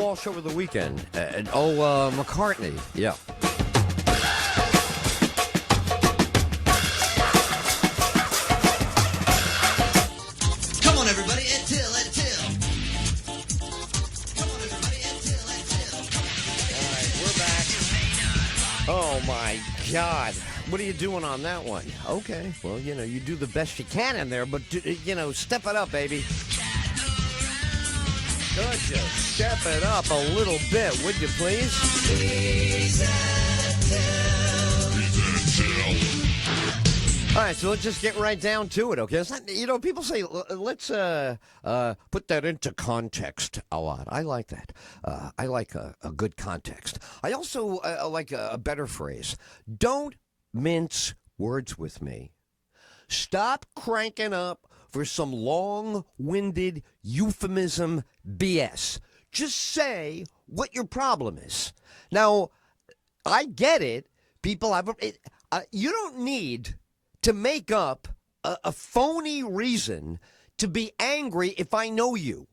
Walsh over the weekend. McCartney. Yeah. Come on, everybody, Ed Till. Come on, everybody, Ed Till. All right, we're back. Oh, my God. What are you doing on that one? Okay, well, you do the best you can in there, but, step it up, baby. Could you step it up a little bit, would you please? All right, so let's just get right down to it, okay? It's not, people say, let's put that into context a lot. I like that. I like a good context. I also like a better phrase. Don't mince words with me. Stop cranking up for some long-winded euphemism BS. Just say what your problem is. Now, I get it. People have you don't need to make up a phony reason to be angry if I know you.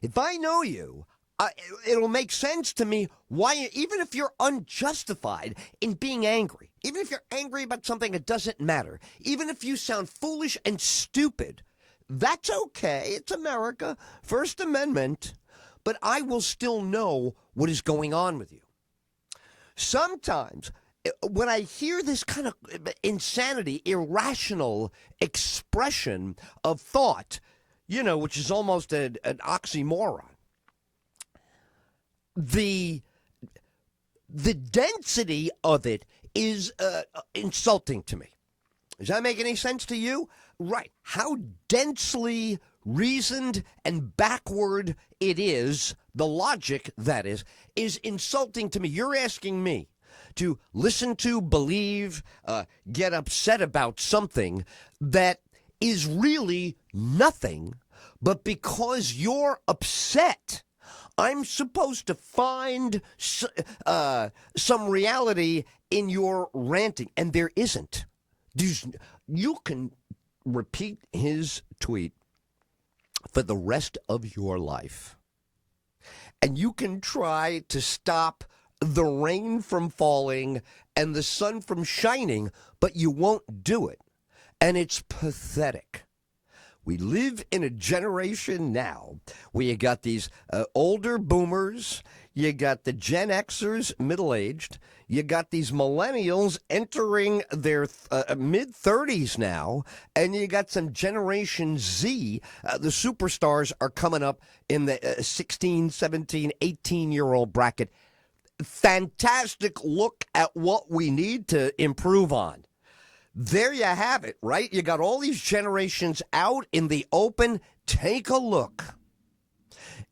If I know you, it'll make sense to me why, even if you're unjustified in being angry, even if you're angry about something that doesn't matter, even if you sound foolish and stupid, that's okay. It's America, First Amendment, but I will still know what is going on with you. Sometimes when I hear this kind of insanity, irrational expression of thought, which is almost an oxymoron, the density of it is insulting to me. Does that make any sense to you? Right. How densely reasoned and backward it is, the logic, that is insulting to me. You're asking me to listen to, believe, get upset about something that is really nothing, but because you're upset, I'm supposed to find some reality in your ranting, and there isn't. You can repeat his tweet for the rest of your life, and you can try to stop the rain from falling and the sun from shining, but you won't do it. And it's pathetic. We live in a generation now where you got these older boomers, you got the Gen Xers, middle-aged, you got these millennials entering their mid-30s now, and you got some Generation Z. The superstars are coming up in the 16, 17, 18-year-old bracket. Fantastic look at what we need to improve on. There you have it, right? You got all these generations out in the open. Take a look.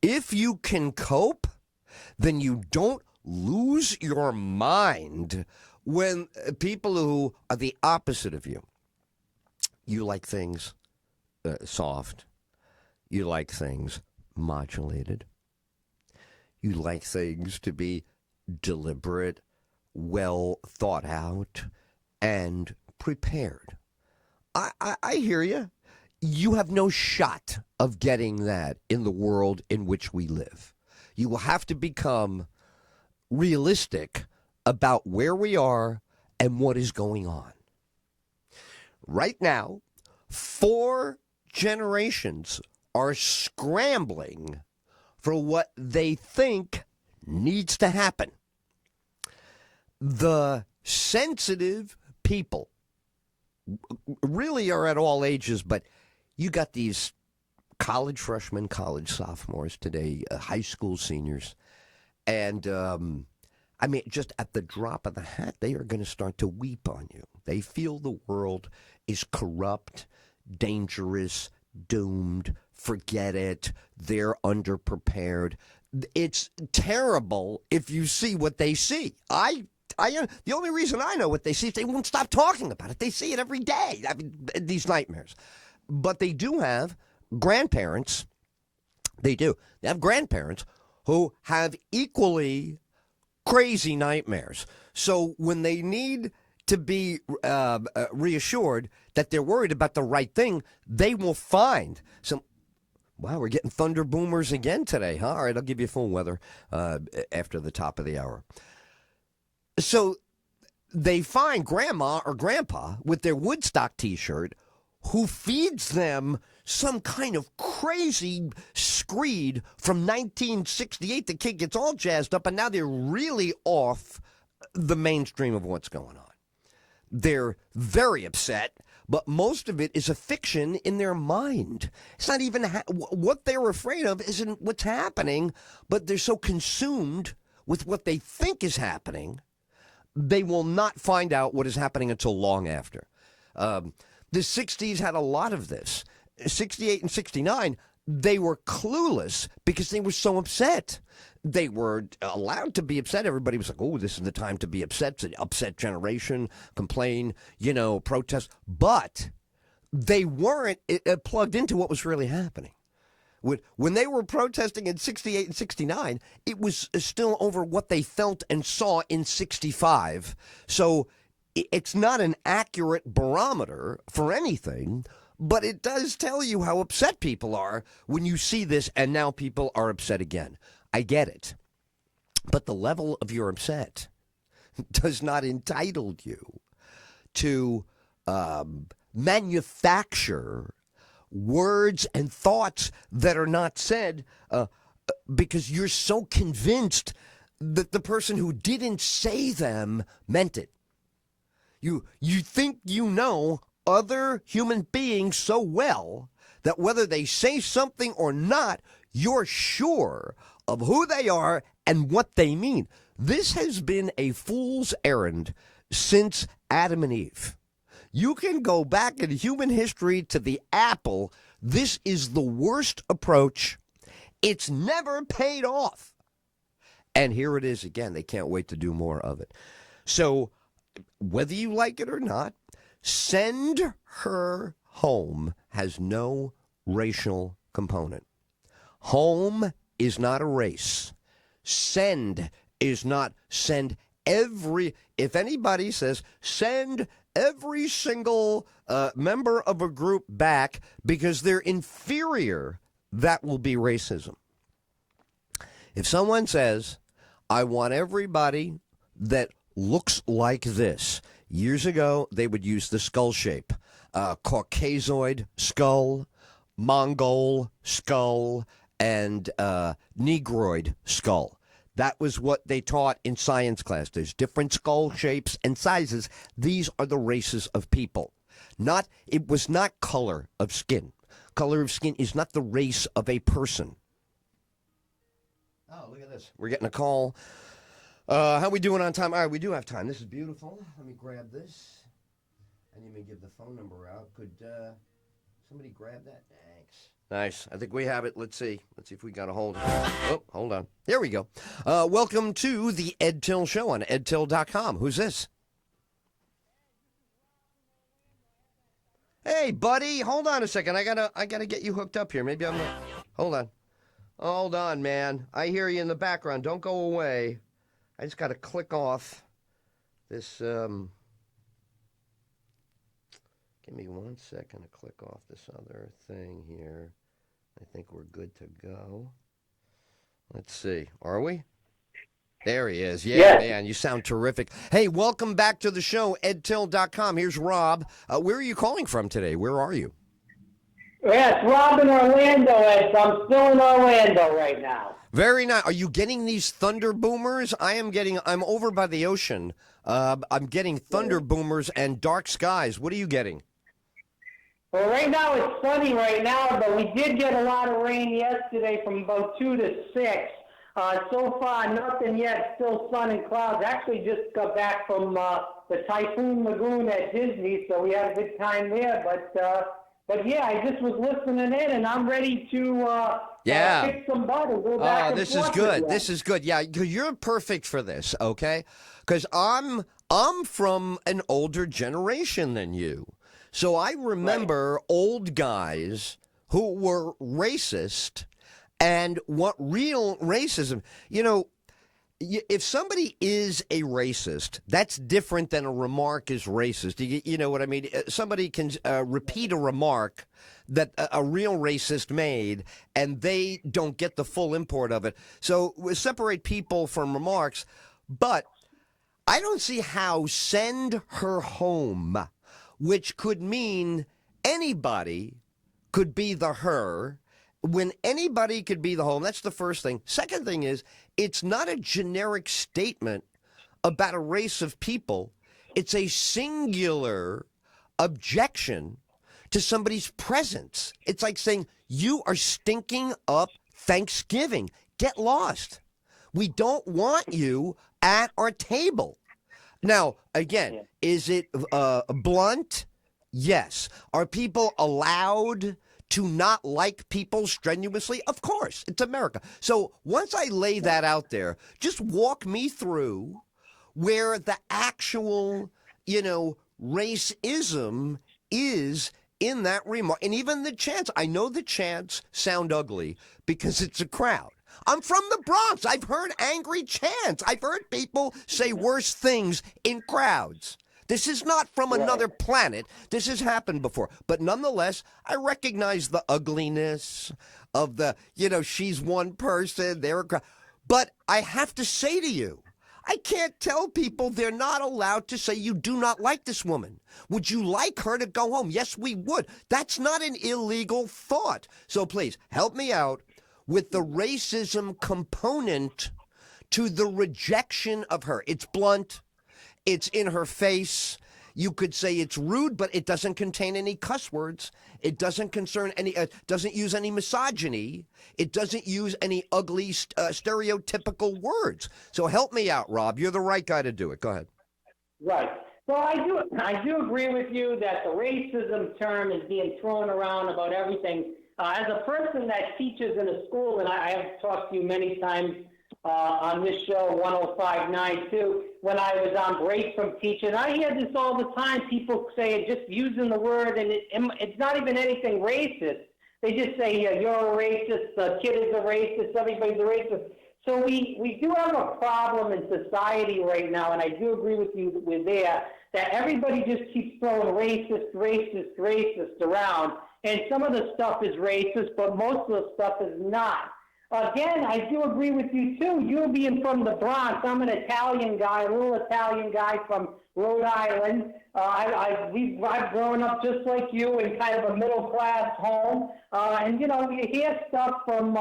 If you can cope, then you don't lose your mind when people who are the opposite of you. You like things soft. You like things modulated. You like things to be deliberate, well thought out, and prepared. I hear you. You have no shot of getting that in the world in which we live. You will have to become realistic about where we are and what is going on. Right now, 4 generations are scrambling for what they think needs to happen. The sensitive people really are at all ages, but you got these college freshmen, college sophomores today, high school seniors, and just at the drop of the hat, they are going to start to weep on you. They feel the world is corrupt, dangerous, doomed, forget it, they're underprepared. It's terrible if you see what they see. The only reason I know what they see is they won't stop talking about it. They see it every day, these nightmares. But they do have grandparents. They do. They have grandparents who have equally crazy nightmares. So when they need to be reassured that they're worried about the right thing, they will find some Wow, we're getting thunder boomers again today, huh? All right, I'll give you full weather after the top of the hour. So they find grandma or grandpa with their Woodstock T-shirt who feeds them some kind of crazy screed from 1968. The kid gets all jazzed up, and now they're really off the mainstream of what's going on. They're very upset, but most of it is a fiction in their mind. It's not even what they're afraid of isn't what's happening, but they're so consumed with what they think is happening, they will not find out what is happening until long after. The 60s had a lot of this. 68 and 69, they were clueless because they were so upset. They were allowed to be upset. Everybody was like, oh, this is the time to be upset. It's an upset generation, complain, protest. But they weren't plugged into what was really happening. When they were protesting in 68 and 69, it was still over what they felt and saw in 65. So it's not an accurate barometer for anything, but it does tell you how upset people are when you see this, and now people are upset again. I get it. But the level of your upset does not entitle you to manufacture words and thoughts that are not said because you're so convinced that the person who didn't say them meant it. You think you know other human beings so well that whether they say something or not, you're sure of who they are and what they mean. This has been a fool's errand since Adam and Eve. You can go back in human history to the apple. This is the worst approach. It's never paid off. And here it is again. They can't wait to do more of it. So whether you like it or not, send her home has no racial component. Home is not a race. Send is not send every. If anybody says send every single member of a group back because they're inferior, that will be racism. If someone says, I want everybody that looks like this. Years ago, they would use the skull shape. Caucasoid skull, Mongol skull, and Negroid skull. That was what they taught in science class. There's different skull shapes and sizes. These are the races of people. It was not color of skin. Color of skin is not the race of a person. Oh, look at this. We're getting a call. How we doing on time? All right, we do have time. This is beautiful. Let me grab this. And you may give the phone number out. Could somebody grab that? Thanks. Nice. I think we have it. Let's see. Let's see if we got a hold of it. Oh, hold on. There we go. Welcome to the Ed Till Show on edtill.com. Who's this? Hey, buddy. Hold on a second. I gotta get you hooked up here. Maybe I'm not. Hold on, man. I hear you in the background. Don't go away. I just got to click off this. Give me 1 second to click off this other thing here. I think we're good to go. Let's see. Are we? There he is. Yeah, man, you sound terrific. Hey, welcome back to the show, edtill.com. Here's Rob. Where are you calling from today? Where are you? Yes, Rob in Orlando, Ed. I'm still in Orlando right now. Very nice. Are you getting these thunder boomers? I'm over by the ocean. I'm getting thunder boomers and dark skies. What are you getting? Well, right now it's sunny right now, but we did get a lot of rain yesterday from about 2 to 6. So far, nothing yet. Still sun and clouds. Actually, just got back from the Typhoon Lagoon at Disney, so we had a good time there. But yeah, I just was listening in, and I'm ready to kick some butt and go back. Oh, this is good. This is good. Yeah, you're perfect for this. Okay, because I'm from an older generation than you, so I remember old guys who were racist. And what real racism, if somebody is a racist, that's different than a remark is racist. You know what I mean? Somebody can repeat a remark that a real racist made, and they don't get the full import of it. So we separate people from remarks, but I don't see how send her home, which could mean anybody could be the her, when anybody could be the home. That's the first thing. Second thing is, it's not a generic statement about a race of people. It's a singular objection to somebody's presence. It's like saying, you are stinking up Thanksgiving. Get lost. We don't want you at our table. Now, again, is it blunt? Yes. Are people allowed to not like people strenuously? Of course. It's America. So once I lay that out there, just walk me through where the actual, racism is in that remark. And even the chants. I know the chants sound ugly because it's a crowd. I'm from the Bronx. I've heard angry chants. I've heard people say worse things in crowds. This is not from another planet. This has happened before. But nonetheless, I recognize the ugliness of the, she's one person, they're a crowd. But I have to say to you, I can't tell people they're not allowed to say you do not like this woman. Would you like her to go home? Yes, we would. That's not an illegal thought. So please, help me out with the racism component to the rejection of her. It's blunt. It's in her face. You could say it's rude, but it doesn't contain any cuss words. It doesn't concern any, doesn't use any misogyny. It doesn't use any ugly, stereotypical words. So help me out, Rob. You're the right guy to do it. Go ahead. Right. Well, I do agree with you that the racism term is being thrown around about everything. As a person that teaches in a school, and I have talked to you many times on this show, 105.9 too, when I was on break from teaching, I hear this all the time. People say just using the word, and it's not even anything racist. They just say, you're a racist, the kid is a racist, everybody's a racist. So we do have a problem in society right now, and I do agree with you with that everybody just keeps throwing racist around. And some of the stuff is racist, but most of the stuff is not. Again, I do agree with you, too. You being from the Bronx, I'm an Italian guy, a little Italian guy from Rhode Island. I've grown up just like you in kind of a middle-class home. And, you hear stuff from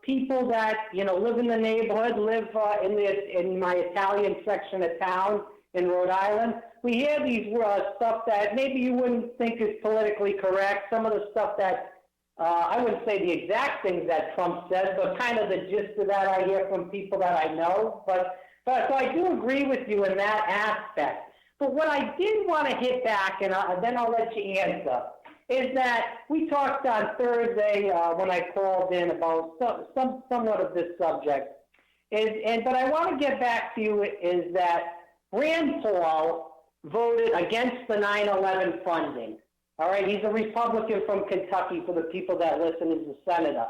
people that, live in the neighborhood, live in my Italian section of town in Rhode Island. We hear these stuff that maybe you wouldn't think is politically correct. Some of the stuff that I wouldn't say the exact things that Trump says, but kind of the gist of that I hear from people that I know. But so I do agree with you in that aspect. But what I did want to hit back, and then I'll let you answer, is that we talked on Thursday when I called in about somewhat of this subject. But I want to get back to you is that Rand Paul voted against the 9/11 funding. All right, he's a Republican from Kentucky for the people that listen. He's a senator.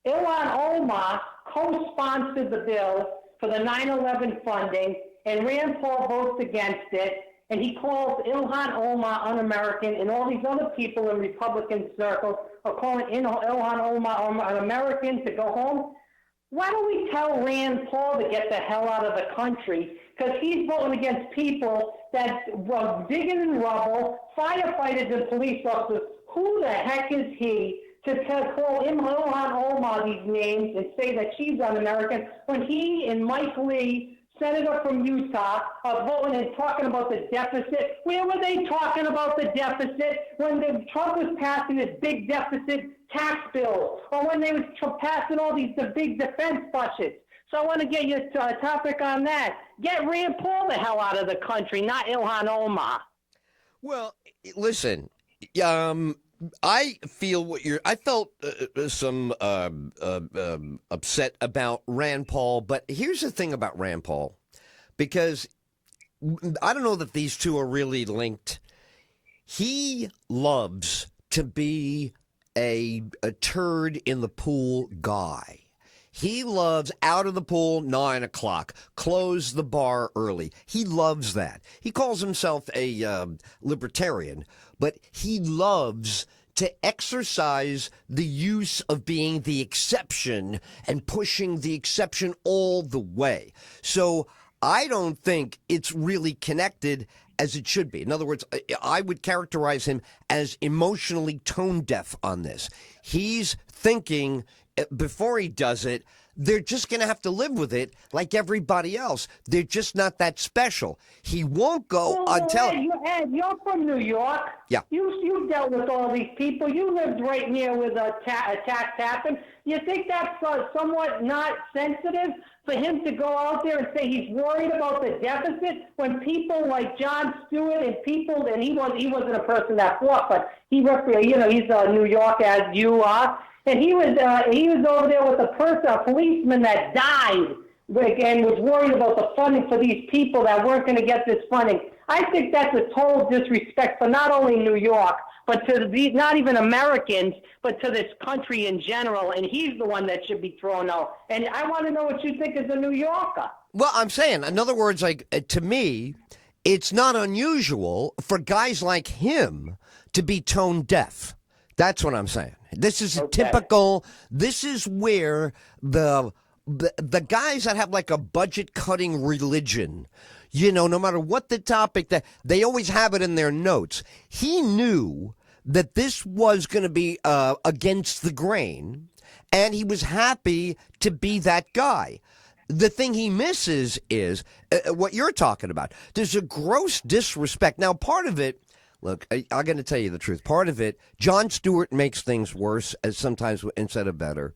Ilhan Omar co-sponsored the bill for the 9/11 funding, and Rand Paul votes against it, and he calls Ilhan Omar un-American, and all these other people in Republican circles are calling Ilhan Omar un-American to go home. Why don't we tell Rand Paul to get the hell out of the country? Because he's voting against people that were digging in rubble, firefighters and police officers. Who the heck is he to call Ilhan Omar these names and say that she's un-American when he and Mike Lee, senator from Utah, are voting and talking about the deficit? Where were they talking about the deficit when Trump was passing this big deficit tax bill, or when they was passing all the big defense budgets? So I want to get your topic on that. Get Rand Paul the hell out of the country, not Ilhan Omar. Well, listen, I feel I felt some upset about Rand Paul, but here's the thing about Rand Paul, because I don't know that these two are really linked. He loves to be a turd in the pool guy. He loves out of the pool 9 o'clock, close the bar early. He loves that. He calls himself a libertarian, but he loves to exercise the use of being the exception and pushing the exception all the way. So I don't think it's really connected as it should be. In other words, I would characterize him as emotionally tone deaf on this. He's thinking before he does it, they're just going to have to live with it like everybody else. They're just not that special. He won't go until... Ed, you're from New York. Yeah. You dealt with all these people. You lived right near where the attacks happened. You think that's somewhat not sensitive for him to go out there and say he's worried about the deficit when people like Jon Stewart and people, and he wasn't a person that fought, but he's New York as you are. And he was over there with a policeman that died and was worried about the funding for these people that weren't going to get this funding. I think that's a total disrespect for not only New York, but to not even Americans, but to this country in general. And he's the one that should be thrown out. And I want to know what you think as a New Yorker. Well, I'm saying, in other words, like to me, it's not unusual for guys like him to be tone deaf. That's what I'm saying. This is typical. This is where the guys that have like a budget cutting religion, no matter what the topic, that they always have it in their notes. He knew that this was going to be against the grain, and he was happy to be that guy. The thing he misses is what you're talking about. There's a gross disrespect. Now, part of it. Look, I'm going to tell you the truth. Part of it, Jon Stewart makes things worse as sometimes instead of better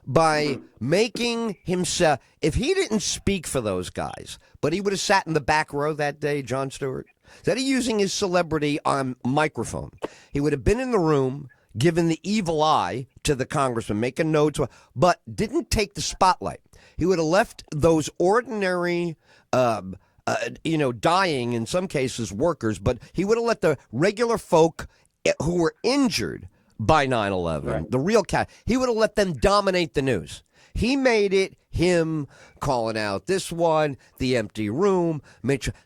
by making himself. If he didn't speak for those guys, but he would have sat in the back row that day, Jon Stewart, instead of using his celebrity on microphone, he would have been in the room, given the evil eye to the congressman, making notes, but didn't take the spotlight. He would have left those ordinary dying, in some cases, workers, but he would have let the regular folk who were injured by 9/11, right, the real cat, he would have let them dominate the news. He made it him calling out this one, the empty room.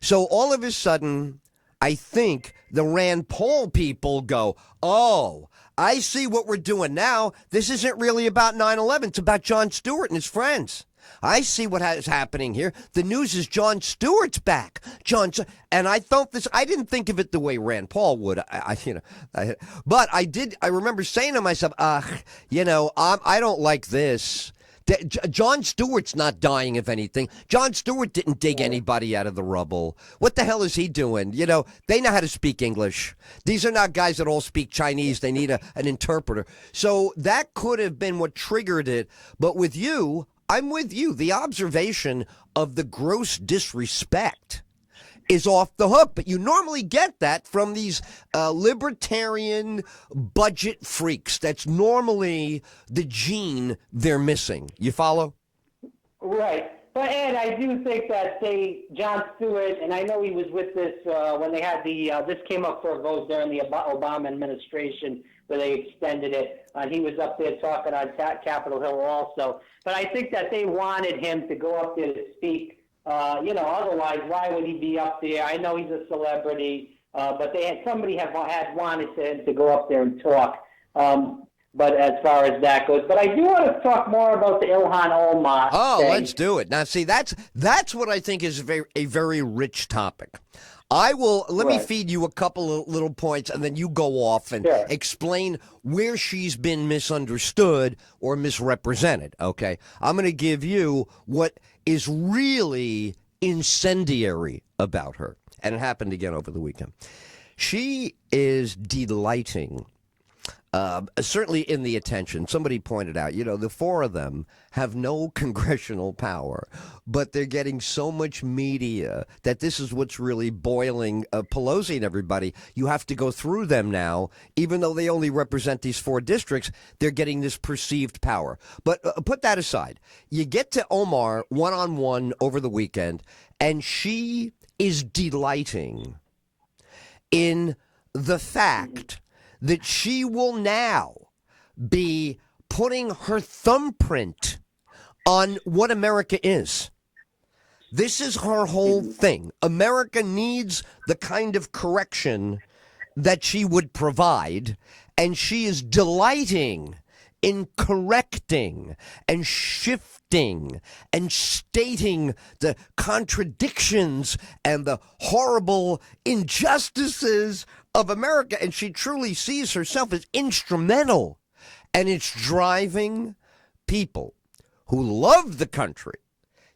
So all of a sudden, I think the Rand Paul people go, oh, I see what we're doing now. This isn't really about 9/11. It's about Jon Stewart and his friends. I see what is happening here. The news is Jon Stewart's back. And I thought this. I didn't think of it the way Rand Paul would. But I did. I remember saying to myself, I don't like this. Jon Stewart's not dying, if anything. Jon Stewart didn't dig anybody out of the rubble. What the hell is he doing? They know how to speak English. These are not guys that all speak Chinese. They need an interpreter. So that could have been what triggered it. But with you, I'm with you. The observation of the gross disrespect is off the hook, but you normally get that from these libertarian budget freaks. That's normally the gene they're missing. You follow? Right. But Ed, I do think that Jon Stewart, and I know he was with this when they had this came up for a vote during the Obama administration where they extended it. He was up there talking on Capitol Hill also. But I think that they wanted him to go up there to speak. Otherwise, why would he be up there? I know he's a celebrity, but somebody had wanted him to go up there and talk. But as far as that goes, but I do want to talk more about the Ilhan Omar. Oh, thing. Let's do it. Now, see, that's what I think is a very rich topic. Let me feed you a couple of little points, and then you go off and explain where she's been misunderstood or misrepresented, okay? I'm going to give you what is really incendiary about her, and it happened again over the weekend. She is delighting. Certainly in the attention. Somebody pointed out, the four of them have no congressional power, but they're getting so much media that this is what's really boiling Pelosi and everybody. You have to go through them now, even though they only represent these four districts, they're getting this perceived power. But put that aside. You get to Omar one-on-one over the weekend, and she is delighting in the fact that she will now be putting her thumbprint on what America is. This is her whole thing. America needs the kind of correction that she would provide, and she is delighting in correcting and shifting and stating the contradictions and the horrible injustices of America. And she truly sees herself as instrumental, and it's driving people who love the country.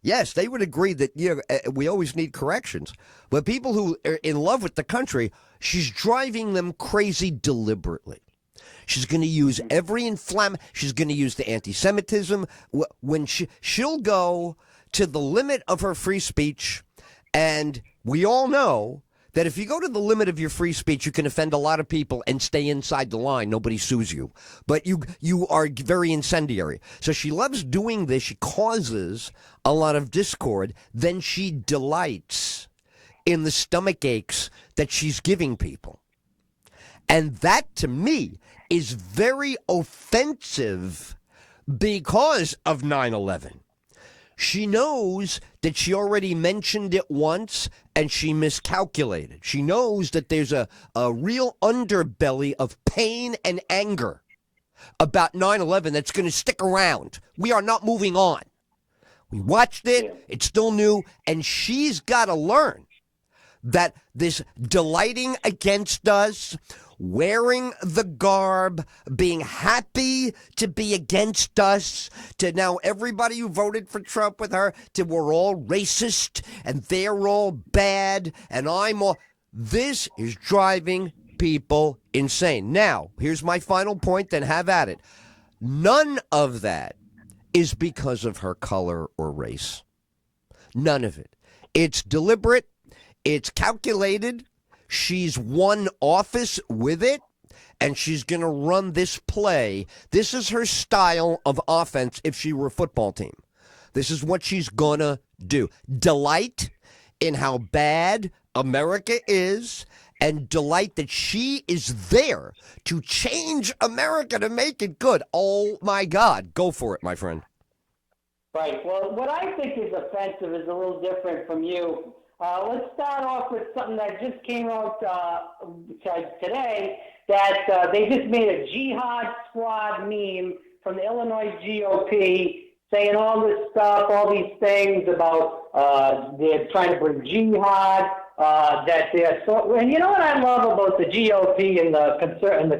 Yes, they would agree that we always need corrections. But people who are in love with the country, she's driving them crazy deliberately. She's going to use every she's going to use the anti-Semitism. When she'll go to the limit of her free speech, and we all know that if you go to the limit of your free speech, you can offend a lot of people and stay inside the line. Nobody sues you. But you are very incendiary. So she loves doing this. She causes a lot of discord. Then she delights in the stomach aches that she's giving people. And that, to me, is very offensive because of 9/11. She knows that she already mentioned it once and she miscalculated. She knows that there's a real underbelly of pain and anger about 9/11 that's going to stick around. We are not moving on. We watched it. It's still new. And she's got to learn that this delighting against us, wearing the garb, being happy to be against us, to now everybody who voted for Trump with her, to we're all racist and they're all bad and I'm all. This is driving people insane. Now, here's my final point, then have at it. None of that is because of her color or race. None of it. It's deliberate. It's calculated. She's won office with it, and she's going to run this play. This is her style of offense if she were a football team. This is what she's going to do. Delight in how bad America is, and delight that she is there to change America, to make it good. Oh, my God. Go for it, my friend. Right. Well, what I think is offensive is a little different from you. Let's start off with something that just came out today, that they just made a jihad squad meme from the Illinois GOP saying all this stuff, all these things about they're trying to bring jihad, that they're so. And you know what I love about the GOP and the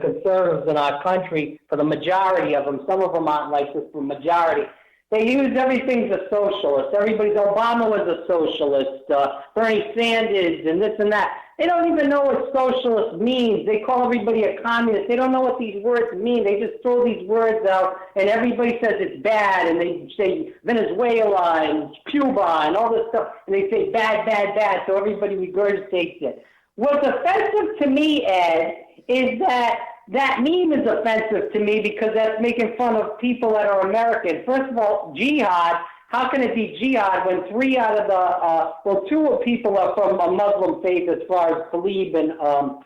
conservatives in our country, for the majority of them, some of them aren't like this, the majority. They use everything's a socialist. Obama was a socialist, Bernie Sanders, and this and that. They don't even know what socialist means. They call everybody a communist. They don't know what these words mean. They just throw these words out, and everybody says it's bad, and they say Venezuela and Cuba and all this stuff, and they say bad, bad, bad, so everybody regurgitates it. What's offensive to me, Ed, is that meme is offensive to me because that's making fun of people that are American. First of all, jihad, how can it be jihad when 3 out of 2 people are from a Muslim faith as far as Talib and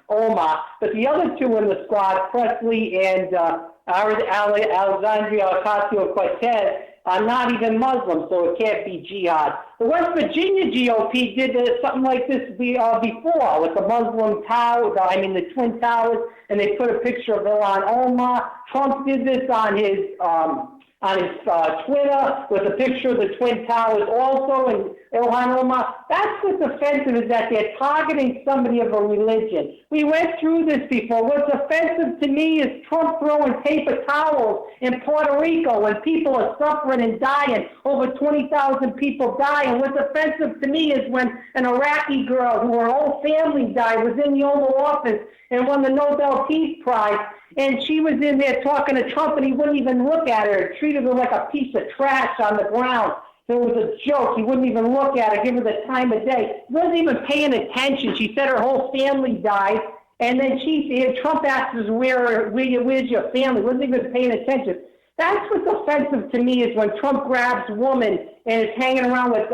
Omar, but the other 2 in the squad, Presley and Alexandria Ocasio-Cortez, are not even Muslim, so it can't be jihad. The West Virginia GOP did something like this before with the Muslim tower, the Twin Towers, and they put a picture of Ilhan Omar. Trump did this on his Twitter with a picture of the Twin Towers also, and Ilhan Omar. That's what's offensive, is that they're targeting somebody of a religion. We went through this before. What's offensive to me is Trump throwing paper towels in Puerto Rico when people are suffering and dying. Over 20,000 people die. And what's offensive to me is when an Iraqi girl who her whole family died was in the Oval Office and won the Nobel Peace Prize. And she was in there talking to Trump, and he wouldn't even look at her, treated her like a piece of trash on the ground. It was a joke. He wouldn't even look at her, give her the time of day. He wasn't even paying attention. She said her whole family died. And then Trump asked her, where's your family? Wasn't even paying attention. That's what's offensive to me is when Trump grabs a woman and is hanging around with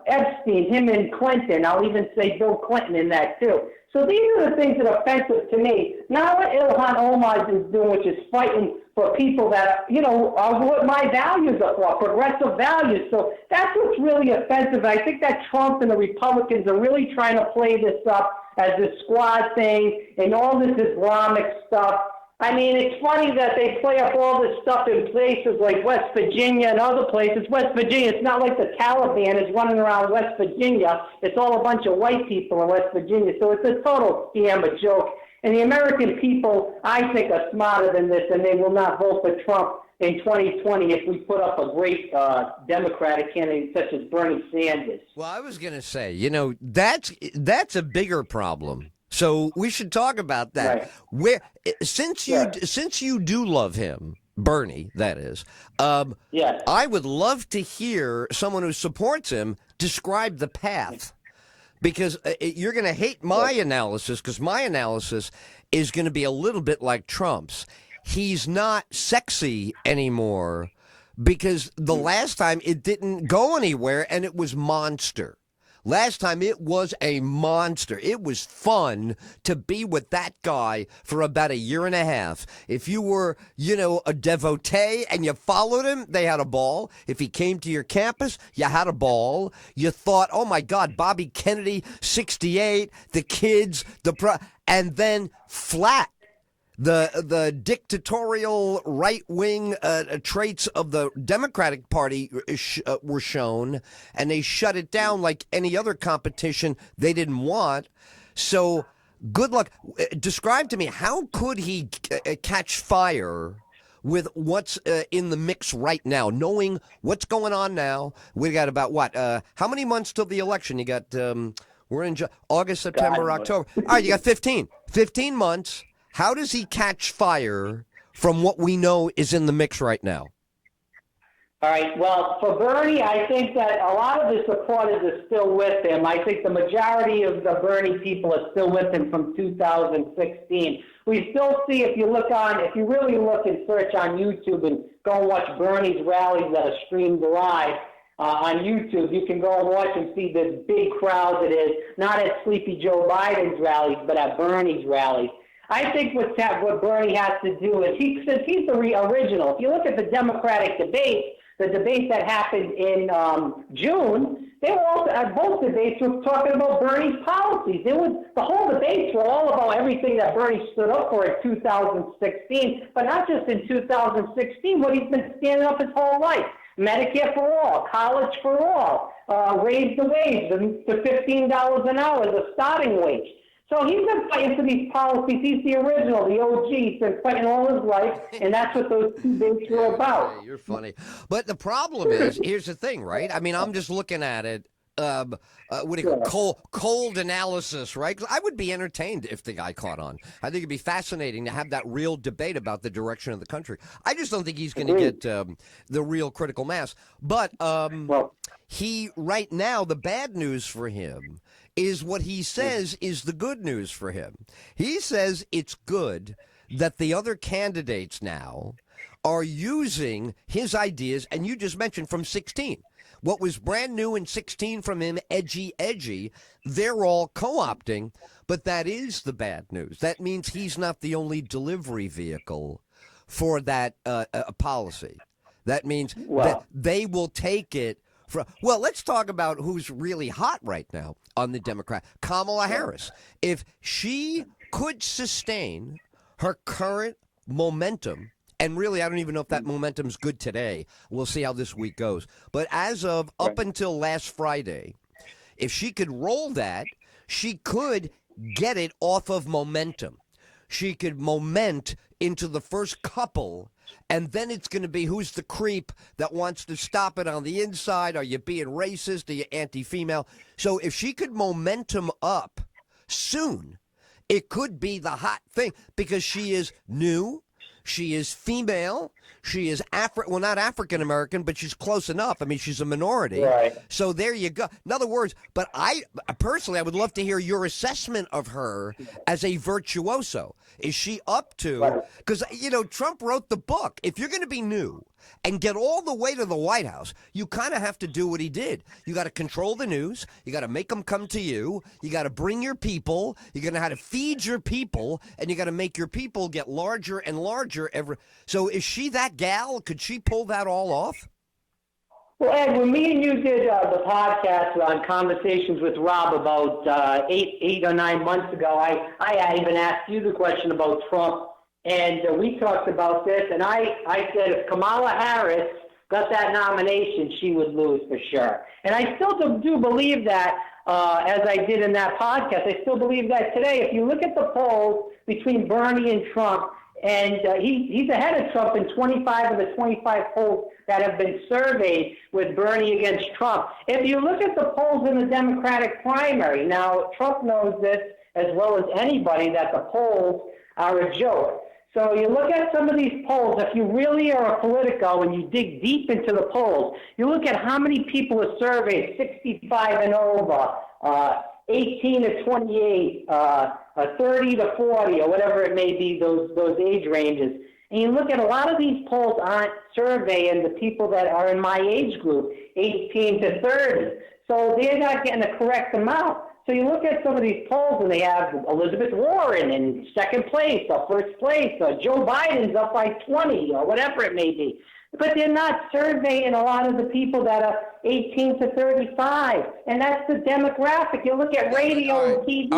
Epstein, him and Clinton. I'll even say Bill Clinton in that too. So these are the things that are offensive to me. Not what Ilhan Omar is doing, which is fighting for people that, are what my values are for, progressive values. So that's what's really offensive. I think that Trump and the Republicans are really trying to play this up as this squad thing and all this Islamic stuff. I mean, it's funny that they play up all this stuff in places like West Virginia and other places. West Virginia, it's not like the Taliban is running around West Virginia. It's all a bunch of white people in West Virginia. So it's a total scam, a joke. And the American people, I think, are smarter than this, and they will not vote for Trump in 2020 if we put up a great Democratic candidate such as Bernie Sanders. Well, I was going to say, that's a bigger problem. So we should talk about that. Right. Where since you do love him, Bernie, that is, Yes. I would love to hear someone who supports him describe the path, because you're going to hate my analysis, because my analysis is going to be a little bit like Trump's. He's not sexy anymore because the last time it didn't go anywhere and it was monster. Last time it was a monster. It was fun to be with that guy for about a year and a half. If you were, a devotee and you followed him, they had a ball. If he came to your campus, you had a ball. You thought, oh my God, Bobby Kennedy, 68, the kids, and then flat. The dictatorial right-wing traits of the Democratic Party were shown, and they shut it down like any other competition they didn't want. So good luck. Describe to me, how could he catch fire with what's in the mix right now, knowing what's going on now? We got about, how many months till the election? You got, we're in August, September, October. All right, you got 15 months. How does he catch fire from what we know is in the mix right now? All right. Well, for Bernie, I think that a lot of his supporters are still with him. I think the majority of the Bernie people are still with him from 2016. We still see, if you really look and search on YouTube and go and watch Bernie's rallies that are streamed live on YouTube, you can go and watch and see this big crowd that is not at Sleepy Joe Biden's rallies, but at Bernie's rallies. I think what Bernie has to do is, since he's the original, if you look at the Democratic debates, the debate that happened in June, they were all, both debates were talking about Bernie's policies. The whole debates were all about everything that Bernie stood up for in 2016, but not just in 2016, what he's been standing up his whole life. Medicare for all, college for all, raise the wage to $15 an hour, the starting wage. So he's been fighting for these policies. He's the original, the OG. He's been fighting all his life, and that's what those two debates were about. Hey, you're funny. But the problem is, here's the thing, right? I mean, I'm just looking at it, what do you call cold analysis, right? 'Cause I would be entertained if the guy caught on. I think it'd be fascinating to have that real debate about the direction of the country. I just don't think he's going to get the real critical mass. But he, right now, the bad news for him is what he says is the good news for him. He says it's good that the other candidates now are using his ideas, and you just mentioned from 16. What was brand new in 16 from him, edgy, they're all co-opting, but that is the bad news. That means he's not the only delivery vehicle for that policy. That means that they will take it. Well, let's talk about who's really hot right now on the Democrat. Kamala Harris. If she could sustain her current momentum, and really I don't even know if that momentum's good today. We'll see how this week goes. But as of up until last Friday, if she could roll that, she could get it off of momentum. She could moment into the first couple, and then it's going to be who's the creep that wants to stop it on the inside. Are you being racist? Are you anti-female? So if she could momentum up soon, it could be the hot thing because she is new. She is female. She is not African American, but she's close enough. I mean, she's a minority. Right. So there you go. In other words, but I personally, I would love to hear your assessment of her as a virtuoso. Is she up to, because, Trump wrote the book. If you're going to be new and get all the way to the White House, you kind of have to do what he did. You got to control the news. You got to make them come to you. You got to bring your people. You're going to have to feed your people, and you got to make your people get larger and larger. So is she that gal? Could she pull that all off? Well, Ed, when me and you did the podcast on Conversations with Rob about 8 or 9 months ago, I even asked you the question about Trump. And we talked about this, and I said if Kamala Harris got that nomination, she would lose for sure. And I still do believe that, as I did in that podcast. I still believe that today. If you look at the polls between Bernie and Trump, and he's ahead of Trump in 25 of the 25 polls that have been surveyed with Bernie against Trump. If you look at the polls in the Democratic primary, now Trump knows this as well as anybody that the polls are a joke. So you look at some of these polls, if you really are a Politico and you dig deep into the polls, you look at how many people are surveyed, 65 and over, 18 to 28, 30 to 40, or whatever it may be, those age ranges. And you look at a lot of these polls aren't surveying the people that are in my age group, 18 to 30. So they're not getting the correct amount. So you look at some of these polls, and they have Elizabeth Warren in second place or first place, or Joe Biden's up by 20, or whatever it may be. But they're not surveying a lot of the people that are 18 to 35, and that's the demographic. You look at radio and TV.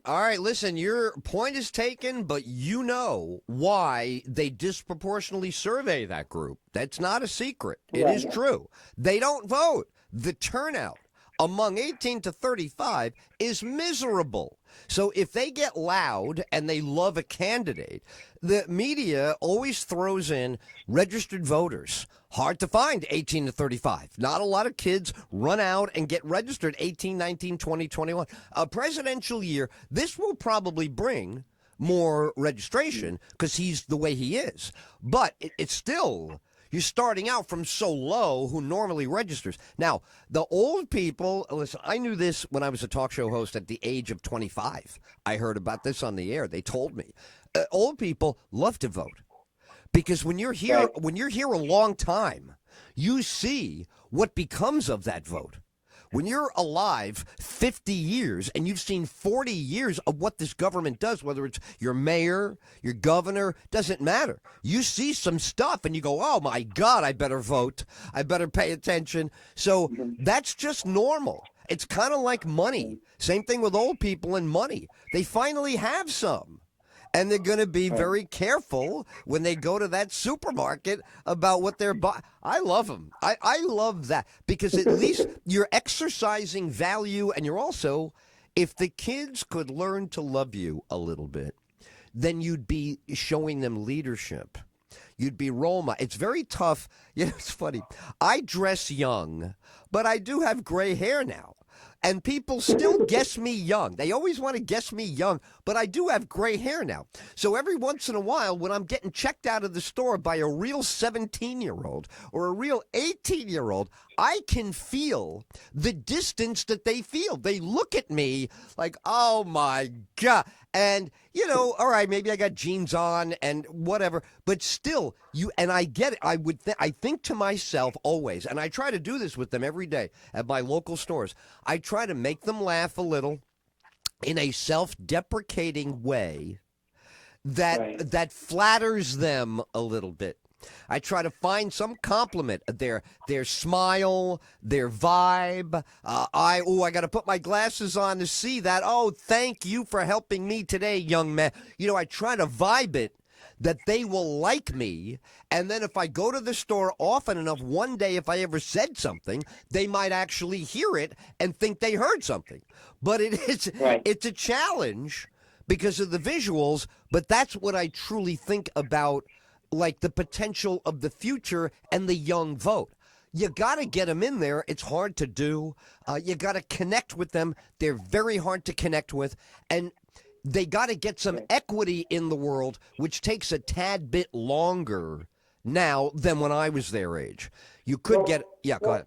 All right. Listen, your point is taken, but you know why they disproportionately survey that group. That's not a secret. It is true. They don't vote. The turnout among 18 to 35 is miserable. So if they get loud and they love a candidate, the media always throws in registered voters. Hard to find 18 to 35. Not a lot of kids run out and get registered 18, 19, 20, 21. A presidential year, this will probably bring more registration because he's the way he is. But it's still... You're starting out from so low who normally registers. Now, the old people, listen, I knew this when I was a talk show host at the age of 25. I heard about this on the air. They told me. Old people love to vote because when you're here, a long time, you see what becomes of that vote. When you're alive 50 years and you've seen 40 years of what this government does, whether it's your mayor, your governor, doesn't matter. You see some stuff and you go, oh, my God, I better vote. I better pay attention. So that's just normal. It's kind of like money. Same thing with old people and money. They finally have some. And they're going to be very careful when they go to that supermarket about what they're buying. I love them. I love that because at least you're exercising value, and you're also, if the kids could learn to love you a little bit, then you'd be showing them leadership. You'd be role model. It's very tough. You know, it's funny. I dress young, but I do have gray hair now. And people still guess me young. They always want to guess me young, but I do have gray hair now. So every once in a while, when I'm getting checked out of the store by a real 17-year-old or a real 18-year-old, I can feel the distance that they feel. They look at me like, oh, my God. And, you know, all right, maybe I got jeans on and whatever, but still, and I get it. I think to myself always, and I try to do this with them every day at my local stores. I try to make them laugh a little in a self-deprecating way that flatters them a little bit. I try to find some compliment, their smile, their vibe. I got to put my glasses on to see that. Oh, thank you for helping me today, young man. You know, I try to vibe it that they will like me. And then if I go to the store often enough, one day if I ever said something, they might actually hear it and think they heard something. But it's a challenge because of the visuals. But that's what I truly think about, like the potential of the future and the young vote. You got to get them in there. It's hard to do. You got to connect with them. They're very hard to connect with. And they got to get some equity in the world, which takes a tad bit longer now than when I was their age. You could go ahead.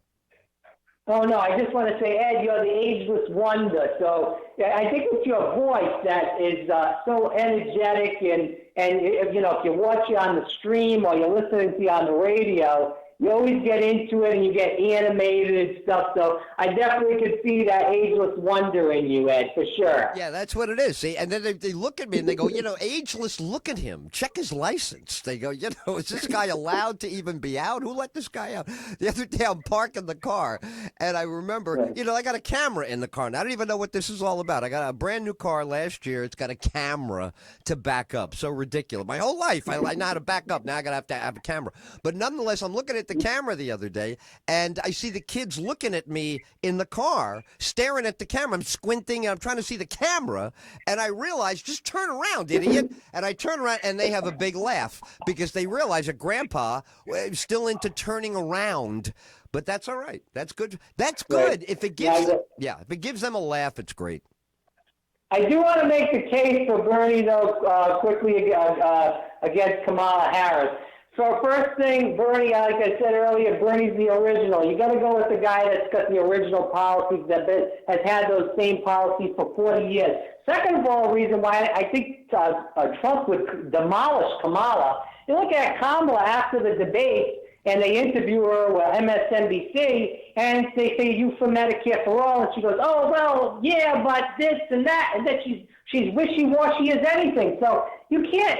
Oh, no, I just want to say, Ed, you're the ageless wonder. So I think it's your voice that is so energetic, and you know, if you watch you on the stream or you're listening to you on the radio, you always get into it and you get animated and stuff. So I definitely could see that ageless wonder in you, Ed, for sure. Yeah, that's what it is. See, and then they look at me and they go, you know, ageless, look at him. Check his license. They go, you know, is this guy allowed to even be out? Who let this guy out? The other day I'm parking the car, and I remember, you know, I got a camera in the car. And I don't even know what this is all about. I got a brand new car last year. It's got a camera to back up. So ridiculous. My whole life, I know how to back up. Now I got to have a camera. But nonetheless, I'm looking at the camera the other day, and I see the kids looking at me in the car, staring at the camera. I'm squinting, and I'm trying to see the camera, and I realize, just turn around, idiot. And I turn around, and they have a big laugh because they realize that Grandpa is still into turning around. But that's all right. That's good. That's good. If it gives, if it gives them a laugh, it's great. I do want to make the case for Bernie, though, quickly against Kamala Harris. So first thing, Bernie, like I said earlier, Bernie's the original. You got to go with the guy that's got the original policies, that has had those same policies for 40 years. Second of all, reason why I think Trump would demolish Kamala. You look at Kamala after the debate, and they interview her with MSNBC, and they say, "You for Medicare for all?" And she goes, "Oh, well, yeah, but this and that," and then she's wishy-washy as anything. So you can't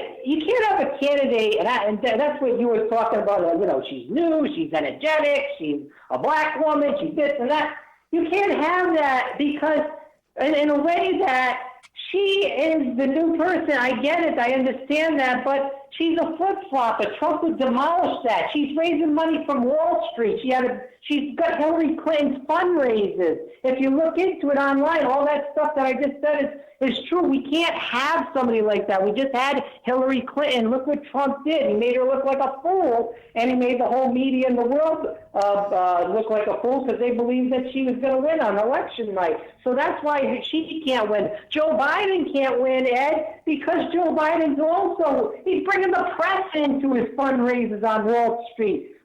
have a candidate, and that's what you were talking about. You know, she's new, she's energetic, she's a black woman, she's this and that. You can't have that because in a way that she is the new person. I get it, I understand that, but she's a flip-flopper. Trump would demolish that. She's raising money from Wall Street. She's got Hillary Clinton's fundraisers. If you look into it online, all that stuff that I just said is true. We can't have somebody like that. We just had Hillary Clinton. Look what Trump did. He made her look like a fool, and he made the whole media in the world look like a fool because they believed that she was going to win on election night. So that's why she can't win. Joe Biden can't win, Ed, because Joe Biden's also, he's bringing the press into his fundraisers on Wall Street.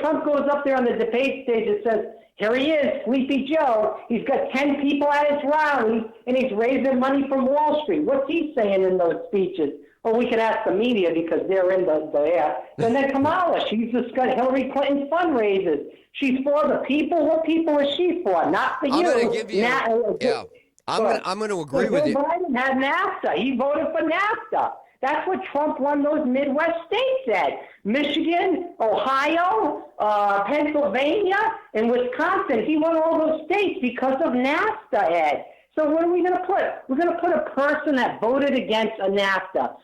Trump goes up there on the debate stage and says, here he is, Sleepy Joe. He's got 10 people at his rally, and he's raising money from Wall Street. What's he saying in those speeches? Well, we can ask the media because they're in the air. And then Kamala, she's just got Hillary Clinton's fundraisers. She's for the people. What people is she for? Not for you. I'm going to give you. I'm going to agree with you. Joe Biden had NAFTA. He voted for NAFTA. That's what Trump won those Midwest states at. Michigan, Ohio, Pennsylvania, and Wisconsin. He won all those states because of NAFTA, Ed. So what are we going to put? We're going to put a person that voted against a NAFTA,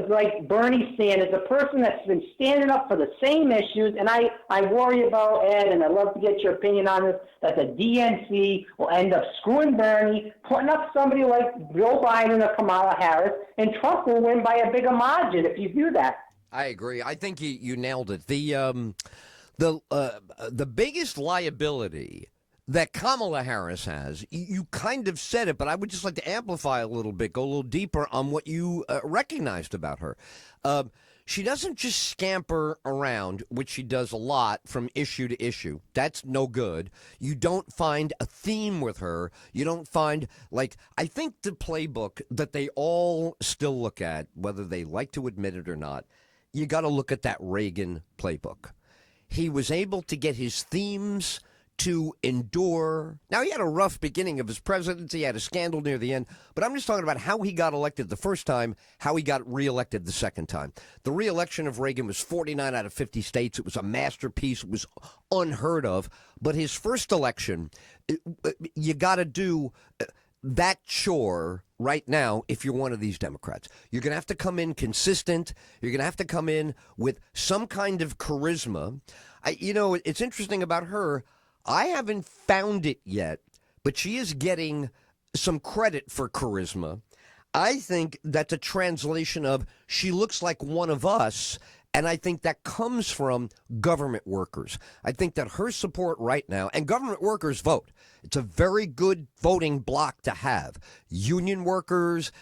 like Bernie Sanders, a person that's been standing up for the same issues. And I worry about, Ed, and I'd love to get your opinion on this, that the DNC will end up screwing Bernie, putting up somebody like Joe Biden or Kamala Harris, and Trump will win by a bigger margin if you do that. I agree. I think you nailed it. The biggest liability that Kamala Harris has, you kind of said it, but I would just like to amplify a little bit, go a little deeper on what you recognized about her. She doesn't just scamper around, which she does a lot from issue to issue. That's no good. You don't find a theme with her. You don't find, I think the playbook that they all still look at, whether they like to admit it or not, you got to look at that Reagan playbook. He was able to get his themes to endure. Now, he had a rough beginning of his presidency. He had a scandal near the end. But I'm just talking about how he got elected the first time, how he got reelected the second time. The reelection of Reagan was 49 out of 50 states. It was a masterpiece. It was unheard of. But his first election, you got to do that chore right now if you're one of these Democrats. You're going to have to come in consistent. You're going to have to come in with some kind of charisma. It's interesting about her. I haven't found it yet, but she is getting some credit for charisma. I think that's a translation of she looks like one of us, and I think that comes from government workers. I think that her support right now, and government workers vote. It's a very good voting block to have. Union workers,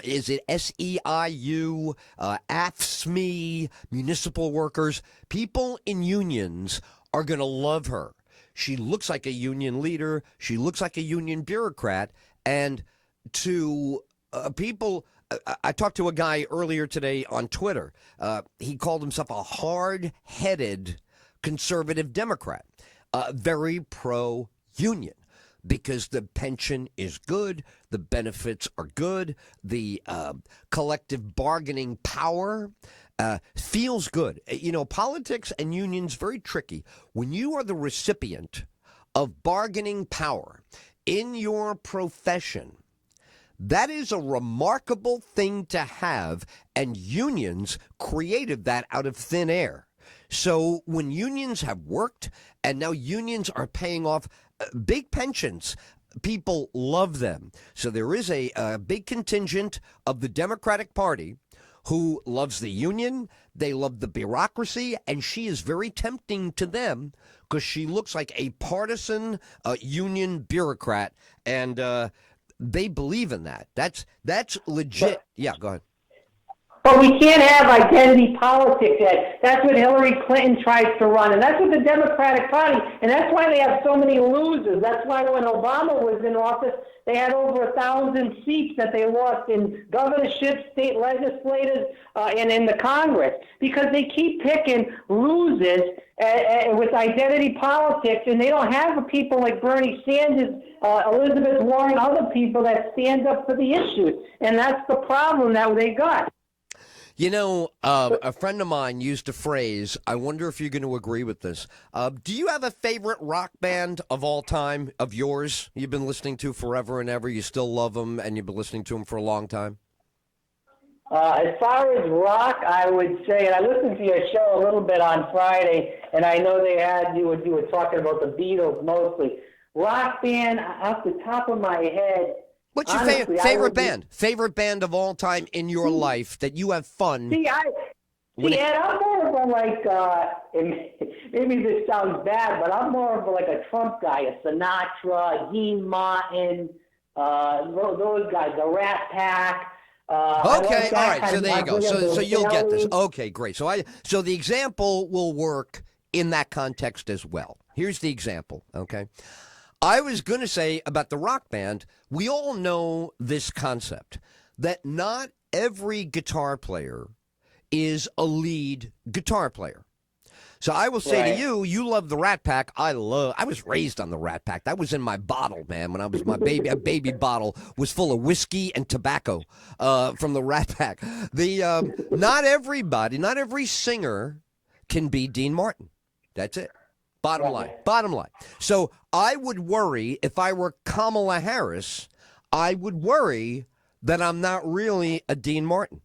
is it SEIU, AFSCME, municipal workers, people in unions are going to love her. She looks like a union leader. She looks like a union bureaucrat. And to people, I talked to a guy earlier today on Twitter. He called himself a hard-headed conservative Democrat, very pro-union, because the pension is good, the benefits are good, the collective bargaining power feels good. You know, politics and unions, very tricky. When you are the recipient of bargaining power in your profession, that is a remarkable thing to have, and unions created that out of thin air. So when unions have worked, and now unions are paying off big pensions, people love them. So there is a big contingent of the Democratic Party who loves the union, they love the bureaucracy, and she is very tempting to them because she looks like a partisan union bureaucrat, and they believe in that. That's legit. Yeah, go ahead. But we can't have identity politics. That's what Hillary Clinton tries to run, and that's what the Democratic Party, and that's why they have so many losers. That's why when Obama was in office, they had over 1,000 seats that they lost in governorships, state legislators, and in the Congress, because they keep picking losers with identity politics, and they don't have people like Bernie Sanders, Elizabeth Warren, other people that stand up for the issues, and that's the problem that they got. You know, a friend of mine used a phrase. I wonder if you're going to agree with this. Do you have a favorite rock band of all time, of yours, you've been listening to forever and ever? You still love them, and you've been listening to them for a long time? As far as rock, I would say, and I listened to your show a little bit on Friday, and I know you were talking about the Beatles mostly. Rock band, off the top of my head. What's your honestly, favorite band? Favorite band of all time in your life that you have fun? Ed, I'm more of a and maybe this sounds bad, but I'm more of like a Trump guy, a Sinatra, Dean Martin, those guys, the Rat Pack. Okay, all right. So there you go. So you'll get this. Okay, great. So the example will work in that context as well. Here's the example. Okay. I was going to say about the rock band, we all know this concept that not every guitar player is a lead guitar player. So I will say to you, you love the Rat Pack. I was raised on the Rat Pack. That was in my bottle, man. When I was my baby, a baby bottle was full of whiskey and tobacco from the Rat Pack. Not every singer can be Dean Martin. That's it. Bottom line. So I would worry if I were Kamala Harris, I would worry that I'm not really a Dean Martin.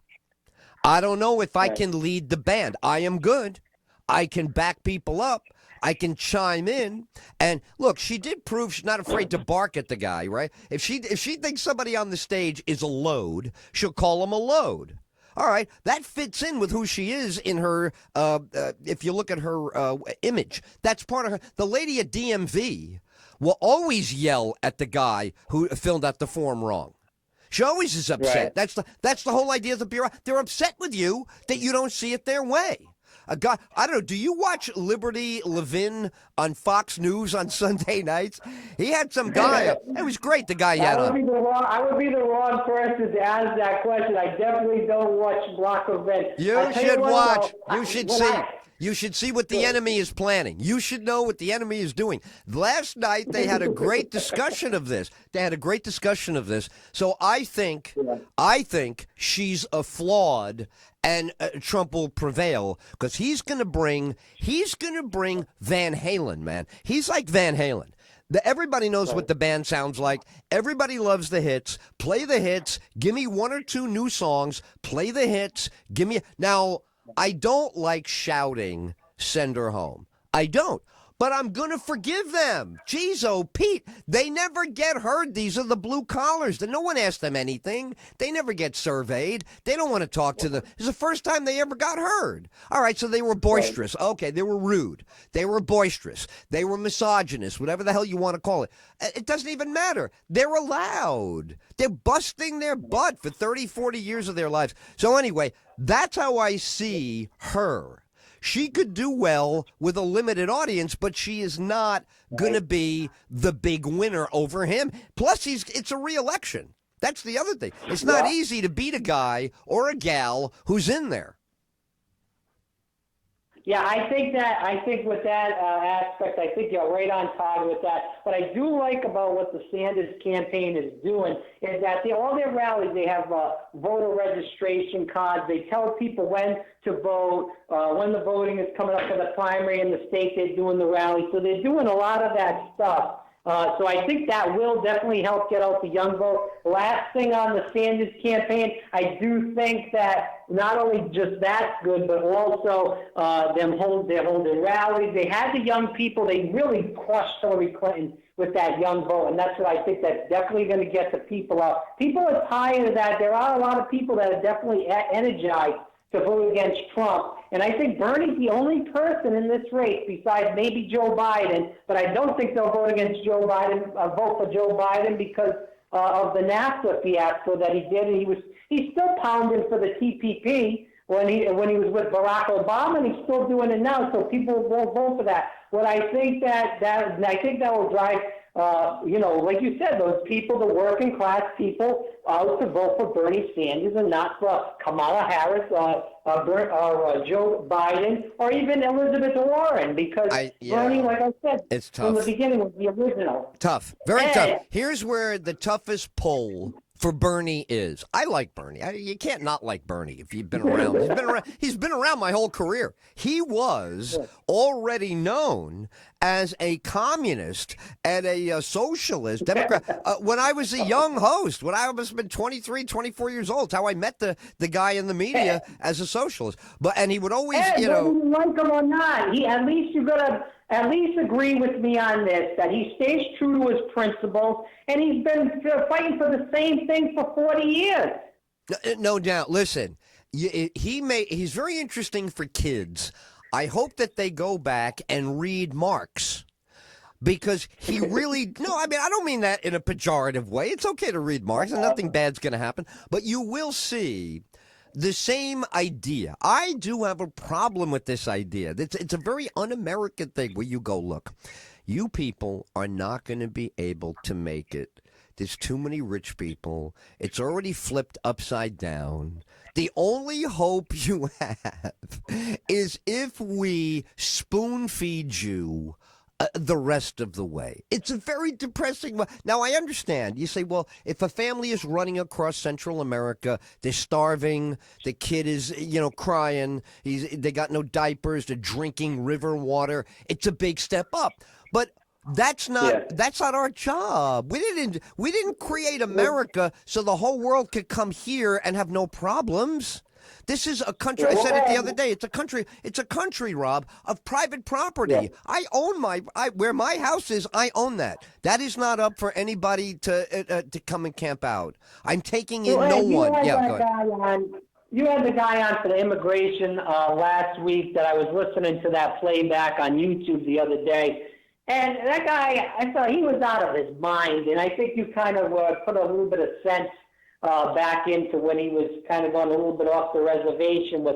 I don't know if I can lead the band. I am good. I can back people up. I can chime in. And look, she did prove she's not afraid to bark at the guy, right? If she thinks somebody on the stage is a load, she'll call him a load. All right, that fits in with who she is in her, if you look at her image. That's part of her. The lady at DMV will always yell at the guy who filled out the form wrong. She always is upset. Right. That's the whole idea of the bureau. They're upset with you that you don't see it their way. A guy, I don't know, do you watch Liberty Levin on Fox News on Sunday nights? He had some guy, it was great, the guy he had on. I would be the wrong person to ask that question. I definitely don't watch Brock Levin. You should watch. You should see. You should see what the enemy is planning. You should know what the enemy is doing. Last night, they had a great discussion of this. So I think she's a flawed, and Trump will prevail because he's going to bring Van Halen, man. He's like Van Halen. Everybody knows what the band sounds like. Everybody loves the hits. Play the hits. Give me one or two new songs. Play the hits. Now, I don't like shouting, "Send her home." I don't. But I'm going to forgive them. Jeez, oh, Pete, they never get heard. These are the blue collars. No one asked them anything. They never get surveyed. They don't want to talk to them. It's the first time they ever got heard. All right, so they were boisterous. Okay, they were rude. They were boisterous. They were misogynist, whatever the hell you want to call it. It doesn't even matter. They're allowed. They're busting their butt for 30, 40 years of their lives. So anyway, that's how I see her. She could do well with a limited audience, but she is not going to be the big winner over him. Plus, it's a re-election. That's the other thing. It's not easy to beat a guy or a gal who's in there. Yeah, I think with that aspect, I think you're right on target with that. What I do like about what the Sanders campaign is doing is that all their rallies, they have voter registration cards. They tell people when to vote, when the voting is coming up for the primary in the state they're doing the rally. So they're doing a lot of that stuff. So I think that will definitely help get out the young vote. Last thing on the Sanders campaign, I do think that not only just that's good, but also they're holding rallies. They had the young people. They really crushed Hillary Clinton with that young vote, and that's what I think that's definitely going to get the people out. People are tired of that. There are a lot of people that are definitely energized to vote against Trump. And I think Bernie's the only person in this race besides maybe Joe Biden, but I don't think they'll vote against Joe Biden, vote for Joe Biden because of the NAFTA fiasco that he did. And he's still pounding for the TPP when he was with Barack Obama, and he's still doing it now. So people won't vote for that. What I think that will drive, like you said, those people, the working class people, out to vote for Bernie Sanders and not for Kamala Harris, Joe Biden, or even Elizabeth Warren, because Bernie, like I said, it's tough. From the beginning was the original. Tough, very tough. Here's where the toughest poll for Bernie is. I like Bernie. You can't not like Bernie if you've been around. He's been around my whole career. He was already known as a communist and a socialist Democrat when I was a young host, when I must have been 23, 24 years old. It's how I met the guy in the media as a socialist. And he would always, whether you like him or not, at least you gotta at least agree with me on this, that he stays true to his principles, and he's been fighting for the same thing for 40 years. No doubt. Listen, he's very interesting for kids. I hope that they go back and read Marx. Because he really, I don't mean that in a pejorative way. It's okay to read Marx and nothing bad's going to happen. But you will see the same idea. I do have a problem with this idea. It's a very un-American thing where you go, look, you people are not going to be able to make it. There's too many rich people. It's already flipped upside down. The only hope you have is if we spoon feed you the rest of the way. It's a very depressing. Now, I understand. You say, well, if a family is running across Central America, they're starving, the kid is, crying, they got no diapers, they're drinking river water. It's a big step up. But that's not our job. We didn't create America so the whole world could come here and have no problems. This is a country. I said it the other day. It's a country, Rob, of private property. Yeah. I own where my house is. I own that. That is not up for anybody to come and camp out. I'm taking in no one. Yeah, go ahead. You had the guy on for the immigration last week that I was listening to that playback on YouTube the other day. And that guy, I thought he was out of his mind. And I think you kind of put a little bit of sense back into when he was kind of going a little bit off the reservation with,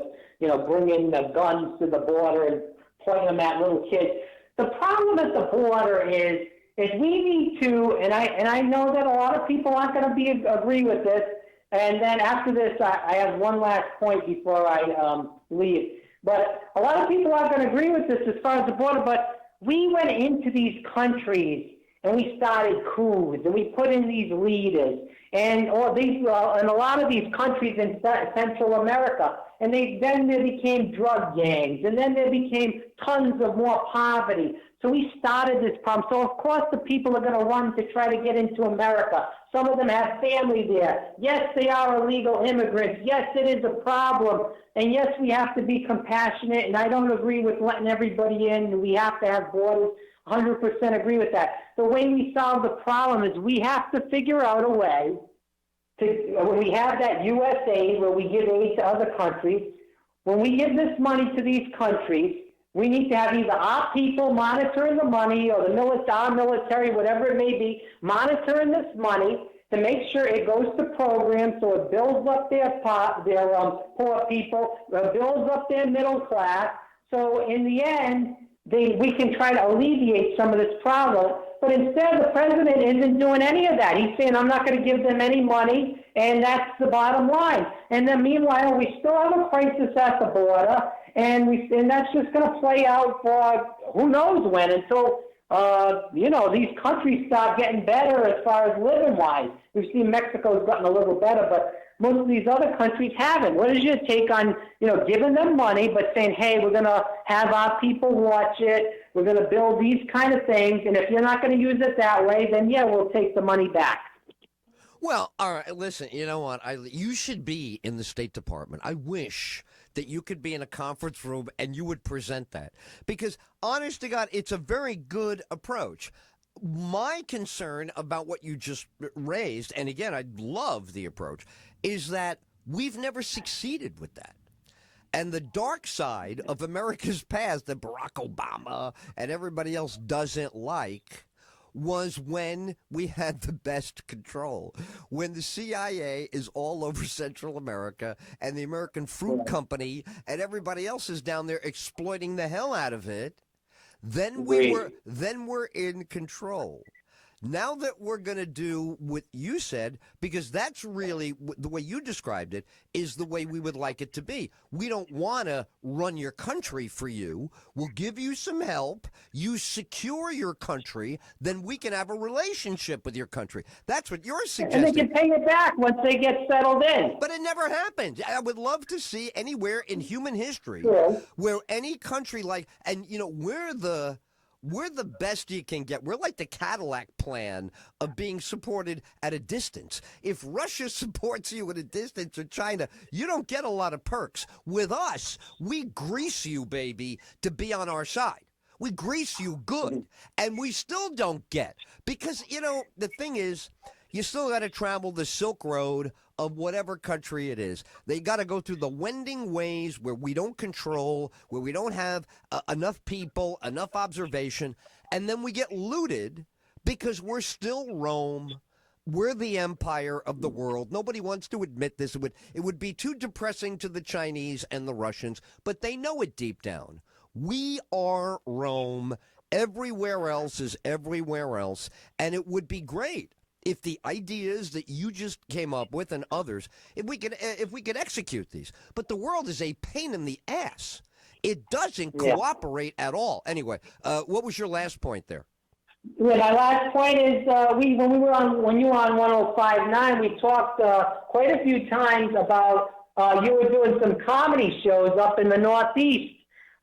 bringing the guns to the border and pointing them at little kids. The problem at the border is we need to, and I know that a lot of people aren't going to agree with this. And then after this, I have one last point before I leave. But a lot of people aren't going to agree with this as far as the border. But we went into these countries and we started coups and we put in these leaders. And a lot of these countries in Central America, and then there became drug gangs, and then there became tons of more poverty. So we started this problem. So of course the people are going to run to try to get into America. Some of them have family there. Yes, they are illegal immigrants. Yes, it is a problem. And yes, we have to be compassionate. And I don't agree with letting everybody in. We have to have borders. 100% agree with that. The way we solve the problem is we have to figure out a way to, when we have that U.S. aid where we give aid to other countries, when we give this money to these countries, we need to have either our people monitoring the money or our military, whatever it may be, monitoring this money to make sure it goes to programs so it builds up their poor people, builds up their middle class, So in the end, we can try to alleviate some of this problem. But instead, the president isn't doing any of that. He's saying, I'm not going to give them any money, and that's the bottom line. And then meanwhile, we still have a crisis at the border, and that's just going to play out for who knows when until, these countries start getting better as far as living-wise. We've seen Mexico's gotten a little better, but most of these other countries haven't. What is your take on, giving them money, but saying, hey, we're going to have our people watch it, we're going to build these kind of things, and if you're not going to use it that way, then, yeah, we'll take the money back. Well, all right, listen, you know what? You should be in the State Department. I wish that you could be in a conference room and you would present that. Because, honest to God, it's a very good approach. My concern about what you just raised, and again, I love the approach, is that we've never succeeded with that. And the dark side of America's past that Barack Obama and everybody else doesn't like was when we had the best control, when the CIA is all over Central America and the American Fruit Company and everybody else is down there exploiting the hell out of it. Then we're in control. Now that we're going to do what you said, because that's really the way you described it, is the way we would like it to be. We don't want to run your country for you. We'll give you some help. You secure your country, then we can have a relationship with your country. That's what you're suggesting. And they can pay it back once they get settled in. But it never happened. I would love to see anywhere in human history where any country we're the best you can get. We're like the Cadillac plan of being supported at a distance. If Russia supports you at a distance or China, you don't get a lot of perks. With us, we grease you, baby, to be on our side. We grease you good, and we still don't get. Because, the thing is, you still got to travel the Silk Road of whatever country it is. They got to go through the wending ways where we don't control, where we don't have enough people, enough observation, and then we get looted because we're still Rome. We're the empire of the world. Nobody wants to admit this. It would be too depressing to the Chinese and the Russians, but they know it deep down. We are Rome. Everywhere else is everywhere else, and it would be great if the ideas that you just came up with and others, if we could execute these. But the world is a pain in the ass. It doesn't cooperate at all. Anyway, what was your last point there? Yeah, my last point is when you were on 105.9, we talked quite a few times about you were doing some comedy shows up in the Northeast.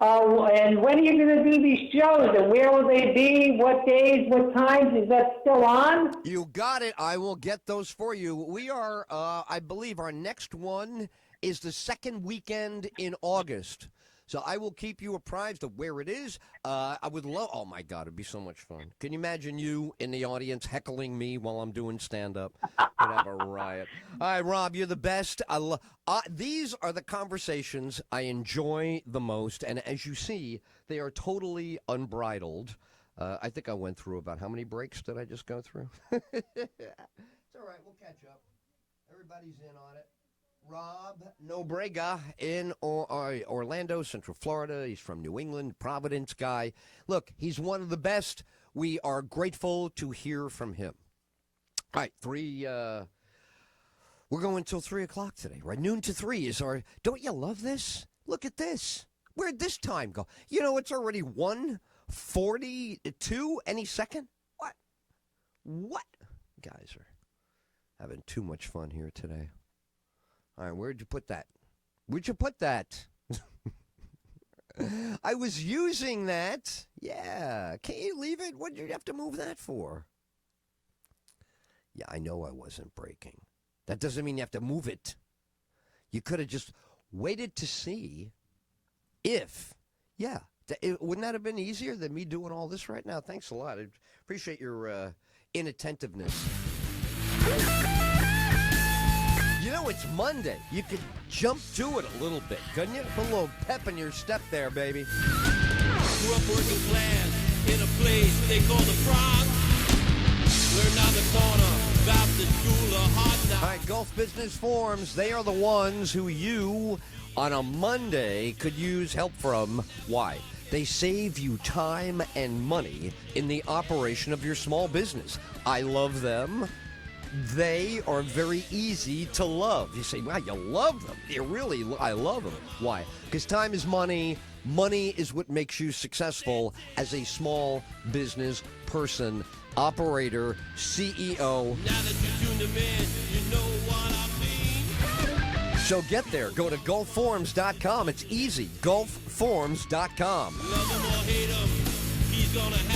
And when are you going to do these shows, and where will they be? What days? What times? Is that still on? You got it. I will get those for you. We are, I believe, our next one is the second weekend in August. So I will keep you apprised of where it is. I would love, oh my God, it'd be so much fun. Can you imagine you in the audience heckling me while I'm doing stand-up? We'd have a riot. All right, Rob, you're the best. These are the conversations I enjoy the most. And as you see, they are totally unbridled. I think I went through about how many breaks did I just go through? It's all right. We'll catch up. Everybody's in on it. Rob Nobrega in Orlando, Central Florida. He's from New England, Providence guy. Look, he's one of the best. We are grateful to hear from him. All right, we're going until 3 o'clock today, right? Noon to 3 is our, don't you love this? Look at this. Where'd this time go? It's already 1:42 any second. What? Guys are having too much fun here today. All right, where'd you put that? I was using that. Yeah. Can't you leave it? What did you have to move that for? Yeah, I know I wasn't breaking. That doesn't mean you have to move it. You could have just waited to see if, wouldn't that have been easier than me doing all this right now? Thanks a lot. I appreciate your inattentiveness. It's Monday. You could jump to it a little bit, couldn't you? Put a little pep in your step there, baby. Grew up working class in a place they call the Bronx. Learned on the corner, Baptist school of hard knocks. All right, Gulf Business Forums, they are the ones who you on a Monday could use help from why? They save you time and money in the operation of your small business. I love them. They are very easy to love. You say, wow, you love them. I love them. Why? Because time is money. Money is what makes you successful as a small business person, operator, CEO. Now that you tuned them in, you know what I mean. So get there. Go to gulfforms.com. It's easy. gulfforms.com. Love him or hate him, he's gonna